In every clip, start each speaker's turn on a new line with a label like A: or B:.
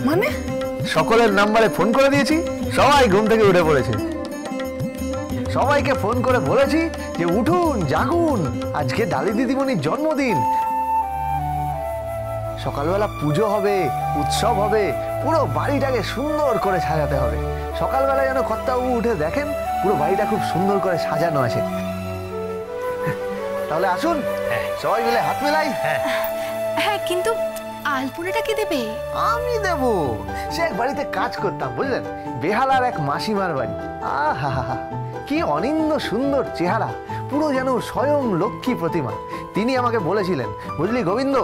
A: মানে?
B: সকলের নাম্বারে ফোন করে দিয়েছি, সবাই ঘুম থেকে উঠে পড়েছে। সবাইকে ফোন করে বলেছি যে উঠুন, জাগুন, আজকে ডালি দিদিমণির জন্মদিন। সকালবেলা পুজো হবে, উৎসব হবে, পুরো বাড়িটাকে সুন্দর করে সাজাতে হবে। সকালবেলা যেন কর্তাবাবু উঠে দেখেন পুরো বাড়িটা খুব সুন্দর করে সাজানো আছে। তাহলে আসুন সবাই মিলে হাত মেলাই।
C: হ্যাঁ, কিন্তু আলপনাটা কে দেবে?
B: আমি দেব। সে এক বাড়িতে কাজ করতাম, বুঝলেন, বেহালার এক মাসিমার বাড়ি। আহা, কি অনিন্দ সুন্দর চেহারা, পুরো যেন স্বয়ং লক্ষ্মী প্রতিমা। তিনি আমাকে বলেছিলেন, বুঝলি গোবিন্দ,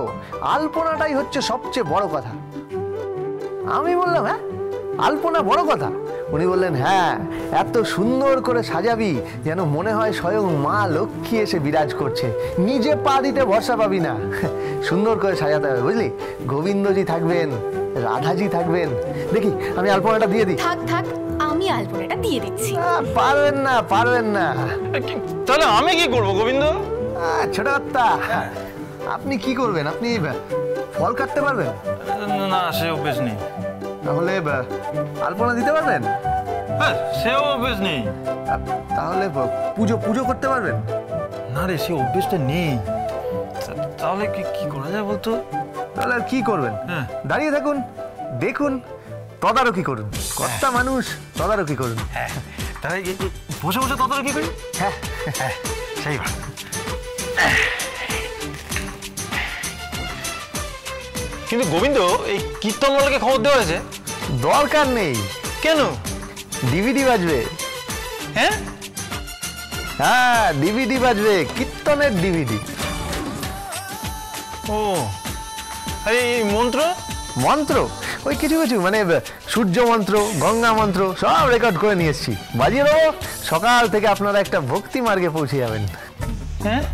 B: আলপনাটাই হচ্ছে সবচেয়ে বড় কথা। আমি বললাম, হ্যাঁ আলপনা বড় কথা? উনি বললেন, হ্যাঁ, এত সুন্দর করে সাজাবি যেন মনে হয় স্বয়ং মা লক্ষ্মী এসে বিরাজ করছে, নিজে পা দিতে ভরসা পাবি না। সুন্দর করে সাজাতে হবে, বুঝলি। গোবিন্দজি থাকবেন, রাধাজি থাকবেন। দেখি আমি আলপনাটা দিয়ে দিই।
C: থাক থাক, আমি আলপনাটা দিয়ে দিচ্ছি।
B: পারবেন না, পারবেন না।
D: তাহলে আমি কি করবো গোবিন্দ?
B: ছোট কর্তা, আপনি কি করবেন? আপনি ফল কাটতে পারবেন?
D: না, সে অভ্যেস নেই।
B: তাহলে আলপনা দিতে পারবেন?
D: হ্যাঁ, সেও অভ্যেস নেই।
B: তাহলে পুজো পুজো করতে পারবেন?
D: না রে, সে অভ্যেসটা নেই। তাহলে কি করা যায় বলতো?
B: তাহলে আর কি করবেন? দাঁড়িয়ে থাকুন, দেখুন, তদারকি করুন। কর্তা মানুষ, তদারকি করুন।
D: হ্যাঁ, তাহলে বসে বসে তদারকি করি।
B: হ্যাঁ হ্যাঁ,
D: সেই ভালো। কিন্তু গোবিন্দ, এই কীর্তনওয়ালাকে খবর দেওয়া হয়েছে?
B: দরকার নেই।
D: কেন?
B: ডিভিডি বাজবে।
D: হ্যাঁ
B: হ্যাঁ, ডিভিডি বাজবে, কীর্তনের ডিভিডি।
D: ও, আরে এই মন্ত্র?
B: মন্ত্র ওই কিছু কিছু, মানে সূর্য মন্ত্র, গঙ্গা মন্ত্র সব রেকর্ড করে নিয়ে এসেছি। বাজিয়ে দেবো, সকাল থেকে আপনারা একটা ভক্তি মার্গে পৌঁছে যাবেন।
D: হ্যাঁ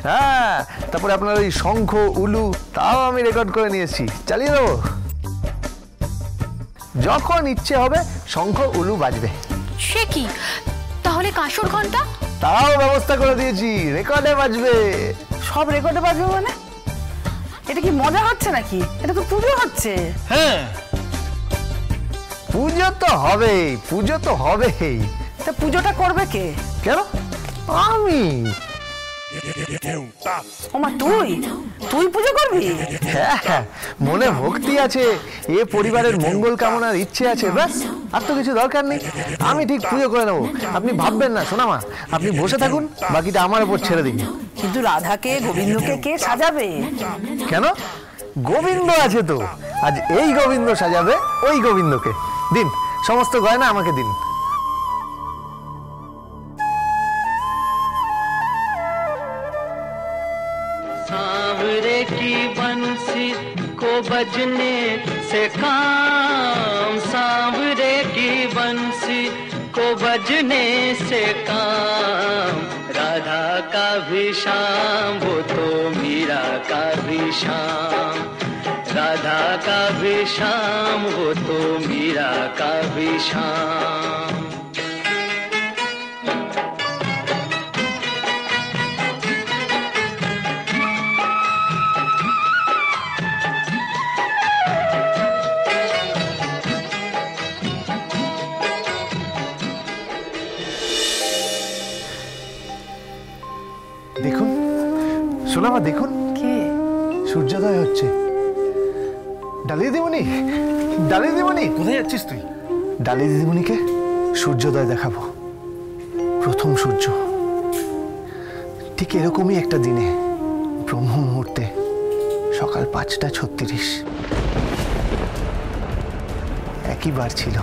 B: হ্যাঁ, তারপরে আপনার ওই শঙ্খ, উলু, তাও আমি রেকর্ড করে নিয়ে এসেছি, চালিয়ে দেবো। যখন ইচ্ছে হবে শঙ্খ উলু বাজবে।
C: সে কি? তাহলে কাঁসর ঘন্টা?
B: তাও ব্যবস্থা করে দিয়েছি, রেকর্ডে বাজবে।
A: সব রেকর্ডে বাজবে মানে? এটা কি মজা হচ্ছে নাকি? এটা তো পুজো হচ্ছে।
D: হ্যাঁ,
B: পুজো তো হবেই, পুজো তো হবেই।
A: তা পুজোটা করবে কে?
B: কেন? আমি।
A: ওমা, তুই তুই পুজো করবি?
B: হ্যাঁ, মনে ভক্তি আছে, এ পরিবারের মঙ্গল কামনার ইচ্ছে আছে, ব্যাস, আর তো কিছু দরকার নেই। আমি ঠিক পুজো করে নেবো, আপনি ভাববেন না। সোনামা, আপনি বসে থাকুন, বাকিটা আমার উপর ছেড়ে দিন।
A: কিন্তু রাধাকে, গোবিন্দকে কে সাজাবে?
B: কেন? গোবিন্দ আছে তো, আজ এই গোবিন্দ সাজাবে ওই গোবিন্দকে। দিন, সমস্ত গয়না আমাকে দিন।
E: सांवरे की बंसी को बजने से काम, सांवरे की बंसी को बजने से काम, राधा का भी शाम वो तो मीरा का भी शाम, राधा का भी शाम वो तो मीरा का भी शाम।
B: দেখুন সোনামা, দেখুন
A: কে?
B: সূর্যোদয় হচ্ছে। ডালি দিদিমণি, ডালি দিদিমণি,
D: কোথায় যাচ্ছিস তুই?
B: ডালি দিদিমণিকে সূর্যোদয় দেখাবো, প্রথম সূর্য। ঠিক এরকমই একটা দিনে, ব্রহ্ম মুহূর্তে, সকাল 5:36 একই বার ছিল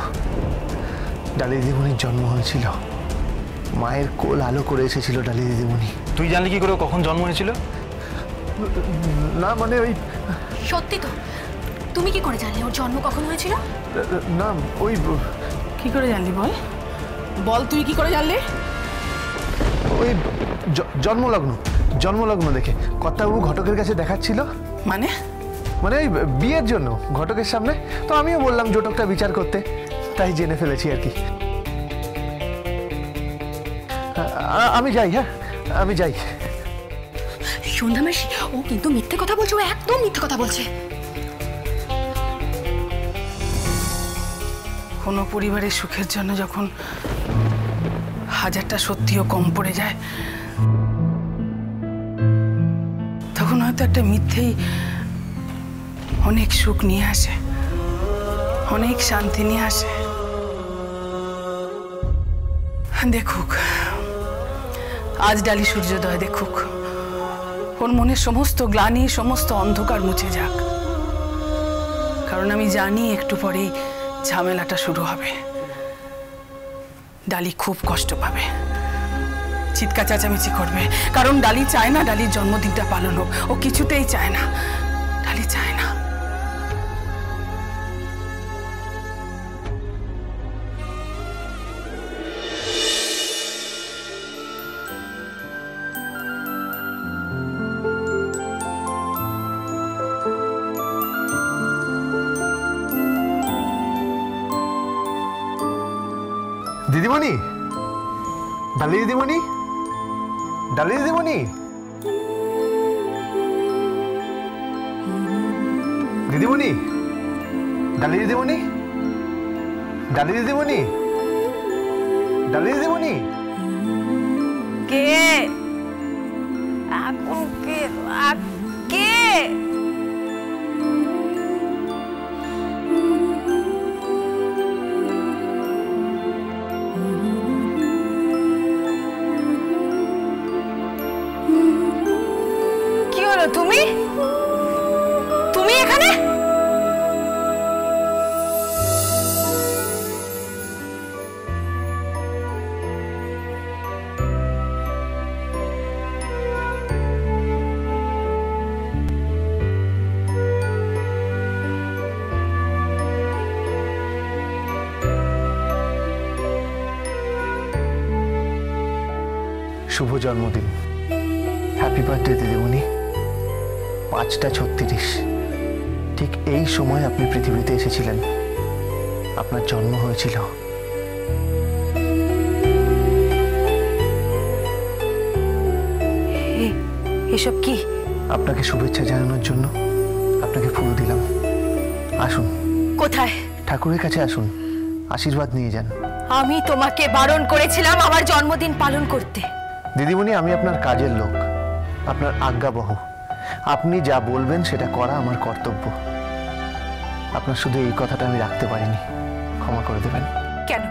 B: ডালি দিদিমণির জন্ম হয়েছিল। মায়ের কোল আলো করে এসেছিল ডালি দিদিমণি।
D: তুই জানলি কি করে কখন জন্ম হয়েছিল?
B: না মানে ওই,
C: সত্যি তো? তুমি কি করে জানলে ওর জন্ম কখন হয়েছিল?
B: না ওই,
A: কি করে জানলি? বল বল, তুই কি করে জানলি?
B: ওই জন্মলগ্ন, জন্মলগ্ন দেখে কর্তাবাবু ঘটকের কাছে দেখাচ্ছিল।
A: মানে?
B: মানে ওই বিয়ের জন্য ঘটকের সামনে। তো আমিও বললাম জটকটা বিচার করতে, তাই জেনে ফেলেছি আর কি। আমি যাই, হ্যাঁ আমি যাই।
C: সন্ধ্যা মাসি, ও কিন্তু মিথ্যে কথা বলছে, ও একদম মিথ্যে কথা বলছে।
A: কোনো পরিবারের সুখের জন্য যখন হাজারটা সত্যিও কম পড়ে যায়, তখন হয়তো একটা মিথ্যেই অনেক সুখ নিয়ে আসে, অনেক শান্তি নিয়ে আসে। দেখুক, আজ ডালি সূর্যোদয় দেখুক, ওর মনের সমস্ত গ্লানি, সমস্ত অন্ধকার মুছে যাক। কারণ আমি জানি একটু পরেই ঝামেলাটা শুরু হবে। ডালি খুব কষ্ট পাবে, চিৎকার চেঁচামেচি করবে, কারণ ডালি চায় না ডালির জন্মদিনটা পালন হোক। ও কিছুতেই চায় না, ডালি চায় না।
B: দিদিমণি, ডালি দিদিমণি, ডালি দিদিমণি, দিদিমণি, ডালি দিদিমণি, ডালি দিদিমণি, ডালি দিদিমণি।
C: কে এখন কে কে কি হলো? তুমি তুমি এখানে?
B: শুভ জন্মদিন, হ্যাপি বার্থডে দিদিমণি। 5:36 ঠিক এই সময় আপনি পৃথিবীতে এসেছিলেন, আপনার জন্ম হয়েছিল।
C: এসব কি?
B: আপনাকে শুভেচ্ছা জানানোর জন্য আপনাকে ফুল দিলাম। আসুন।
C: কোথায়?
B: ঠাকুরের কাছে আসুন, আশীর্বাদ নিয়ে যান।
C: আমি তোমাকে বারণ করেছিলাম আমার জন্মদিন পালন করতে।
B: দিদিমণি, আমি আপনার কাজের লোক, আপনার আজ্ঞাবহ। আপনি যা বলবেন সেটা করা আমার কর্তব্য। আপনার শুধু এই কথাটা আমি রাখতে পারিনি, ক্ষমা করে দেবেন।
C: কেন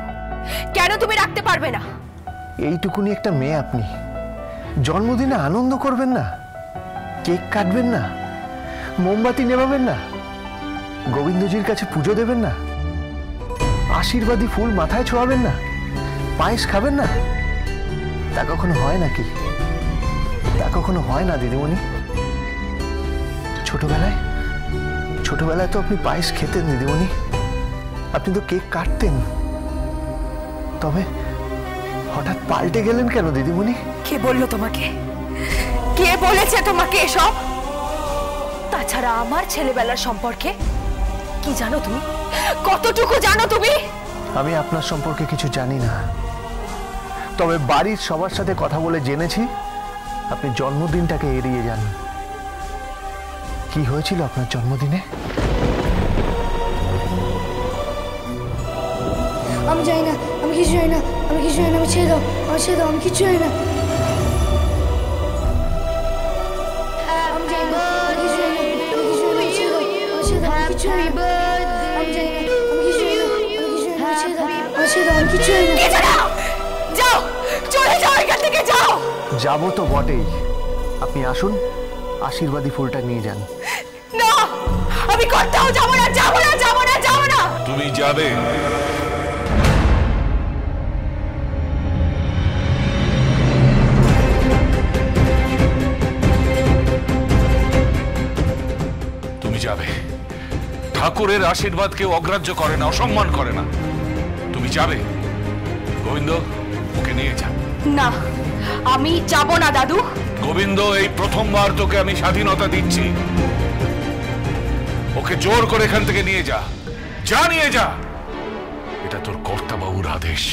C: কেন তুমি রাখতে পারবে না?
B: এইটুকুনি একটা মেয়ে আপনি, জন্মদিনে আনন্দ করবেন না? কেক কাটবেন না? মোমবাতি নেভাবেন না? গোবিন্দজির কাছে পুজো দেবেন না? আশীর্বাদী ফুল মাথায় ছোঁয়াবেন না? পায়েস খাবেন না? তা কখনো হয় নাকি? তা কখনো হয় না দিদিমণি। ছোটবেলায় তো আপনি পায়েস খেতেন দিদিমণি, আপনি তো কেক কাটতেন। তবে হঠাৎ পাল্টে গেলেন কেন দিদিমণি?
C: কে বললো তোমাকে? কে বলেছে তোমাকে এসব? তাছাড়া আমার ছেলেবেলার সম্পর্কে কি জানো তুমি? কতটুকু জানো তুমি?
B: আমি আপনার সম্পর্কে কিছু জানি না, তবে বাড়ির সবার সাথে কথা বলে জেনেছি আপনি জন্মদিনটাকে এড়িয়ে যান। কি হয়েছিল আপনার জন্মদিনে?
F: আমি জানি না, আমি কিছু জানি না, আমি কিছু জানি না, আমি ছেড়ে দাও, আমি ছেড়ে দাও, আমি কিছু জানি না। আমি জানি না, আমি কিছু জানি না, আমি কিছু জানি না, ছেড়ে দাও, আমি ছেড়ে দাও, আমি কিছু জানি না। আমি জানি না, আমি কিছু জানি না, আমি কিছু জানি না, ছেড়ে দাও, আমি ছেড়ে দাও, আমি কিছু জানি না।
C: যাও, চলে যাও এখান থেকে, যাও।
B: যাবো তো বটেই, আপনি আসুন, আশীর্বাদী ফুলটা নিয়ে যান।
C: না, আমি কোথাও যাবো না, যাবো না, যাবো না, যাবো না।
G: তুমি যাবে। তুমি যাবে। ঠাকুরের আশীর্বাদ কেউ অগ্রাহ্য করে না, অসম্মান করে না। তুমি যাবে। গোবিন্দ, ওকে নিয়ে যা।
C: না, আমি যাব না দাদু।
G: গোবিন্দ, এই প্রথমবার তোকে আমি স্বাধীনতা দিচ্ছি। ওকে জোর করে এখান থেকে নিয়ে যা, যা নিয়ে যা। এটা তোর কর্তাবাবুর আদেশ।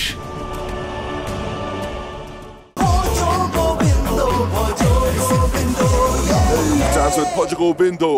H: Dance with Portugal Bindo.